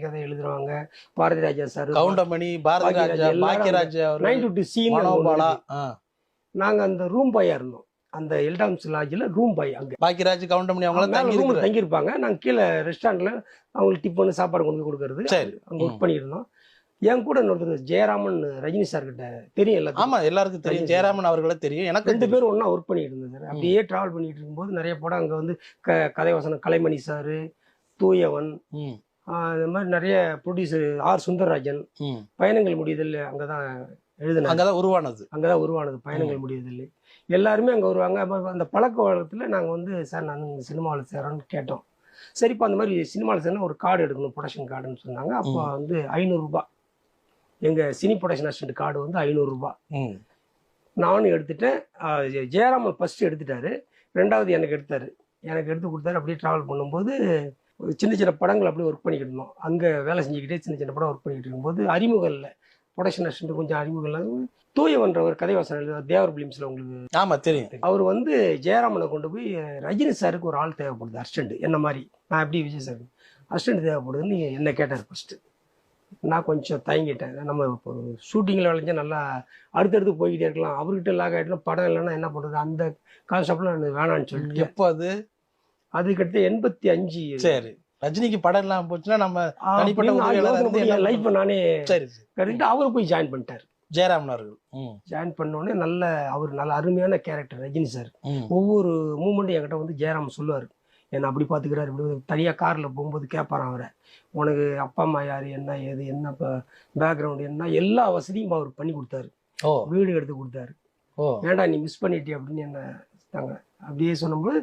கதை எழுதுறவங்க, பாரதி ராஜா சார், கவுண்டமணி, பாரதி ராஜா, பாக்கியராஜ், மனோபாலா. நாங்க அந்த ரூம் பாயா இருந்தோம். அந்த எல்டாம்ஸ் லாட்ஜில் ரூம் பாய். அங்கே பாக்கியராஜ், கவுண்டமணி அவங்களாம் ரூம் தங்கியிருப்பாங்க. நாங்கள் கீழே ரெஸ்டாரண்ட்டில் அவங்களுக்கு டிஃபன் சாப்பாடு கொண்டு கொடுக்கறது அங்கே ஒர்க் பண்ணியிருந்தோம். என் கூட இன்னொருத்தர் ஜெயராமன், ரஜினி சார் கிட்ட தெரியும் எல்லாத்தையும். ஆமா, எல்லாருக்கும் தெரியும். ஜெயராமன் அவர்களே தெரியும். எனக்கு 2 பேரும் ஒன்றா ஒர்க் பண்ணிட்டு இருந்தோம் சார். அப்படியே ட்ராவல் பண்ணிட்டு இருக்கும்போது நிறைய படம் அங்கே வந்து கதைவசனம் கலைமணி சார், தூயவன், இந்த மாதிரி நிறைய ப்ரொடியூசர் ஆர் சுந்தரராஜன், பயணங்கள் முடியுதல் அங்கே தான் எழுதினாங்க. அங்கே தான் உருவானது பயணங்கள் முடியுதில்லை. எல்லாருமே அங்கே வருவாங்க. அந்த பழக்க வழக்கத்தில் நாங்கள் வந்து சார் நான் சினிமாவில் சேரோன்னு கேட்டோம். சரிப்பா அந்த மாதிரி சினிமாவில் சேர்னா ஒரு கார்டு எடுக்கணும், ப்ரொடக்ஷன் கார்டுன்னு சொன்னாங்க. அப்போ வந்து 500 ரூபாய். எங்கள் சினி ப்ரொடக்ஷன் அசிஸ்டன்ட் கார்டு வந்து 500 ரூபாய். நானும் எடுத்துட்டேன். ஜெயராமன் ஃபஸ்ட்டு எடுத்துட்டாரு, 2வது எனக்கு எடுத்தார். எனக்கு எடுத்து கொடுத்தாரு. அப்படியே ட்ராவல் பண்ணும்போது சின்ன சின்ன படங்கள் அப்படியே ஒர்க் பண்ணிக்கிட்டு இருந்தோம். அங்கே வேலை செஞ்சுக்கிட்டே சின்ன சின்ன படம் ஒர்க் பண்ணிக்கிட்டு இருக்கும்போது அறிமுகம் இல்லை, ப்ரொடக்ஷன் அசிஸ்டன்ட் கொஞ்சம் அறிமுகம் இல்லாமல் தூயவன்றவர் கதைவாசனம் எழுதுவார், தேவர் பிலிம்ஸில் உங்களுக்கு. ஆமாம் தெரியும். அவர் வந்து ஜெயராமனை கொண்டு போய் ரஜினி சாருக்கு ஒரு ஆள் தேவைப்படுது அசிஸ்டண்ட், என்ன மாதிரி. நான் எப்படி விஜய் சார் அசிஸ்டண்ட் தேவைப்படுதுன்னு என்ன கேட்டார் ஃபஸ்ட்டு. நான் கொஞ்சம் தயங்கிட்டேன். நம்ம இப்போ ஷூட்டிங்கில் விளைஞ்சா நல்லா அடுத்தடுத்து போய்கிட்டே இருக்கலாம், அவர்கிட்ட லாக் ஆகிட்டலாம், படம் இல்லைன்னா என்ன பண்ணுறது, அந்த கான்செப்டில் நான் வேணான்னு சொல்லிட்டு. எப்போ அதுக்கடுத்து 85. சரி, ரஜினிக்கு படம் இல்லாமல் போச்சுன்னா நம்ம லைஃப்பை நானே கரெக்டாக அவரை போய் ஜாயின் பண்ணிட்டார் ஜெயராமன் அவர்கள். ஜாயின் பண்ணோடனே அவர் நல்ல அருமையான கேரக்டர் ரஜினி சார். ஒவ்வொரு மூமெண்ட்டும் என்கிட்ட வந்து ஜெயராமன் சொல்லுவார், என்னை அப்படி பார்த்துக்கிறாரு. இப்படி தனியாக காரில் போகும்போது கேட்பாரான் அவரை, உனக்கு அப்பா அம்மா யார், என்ன ஏது, என்ன பேக்ரவுண்டு, என்ன எல்லா வசதியும் அவர் பண்ணி கொடுத்தாரு. வீடு எடுத்து கொடுத்தாரு. ஏன்டா நீ மிஸ் பண்ணிட்டே அப்படின்னு என்ன அப்படியே சொன்னபோது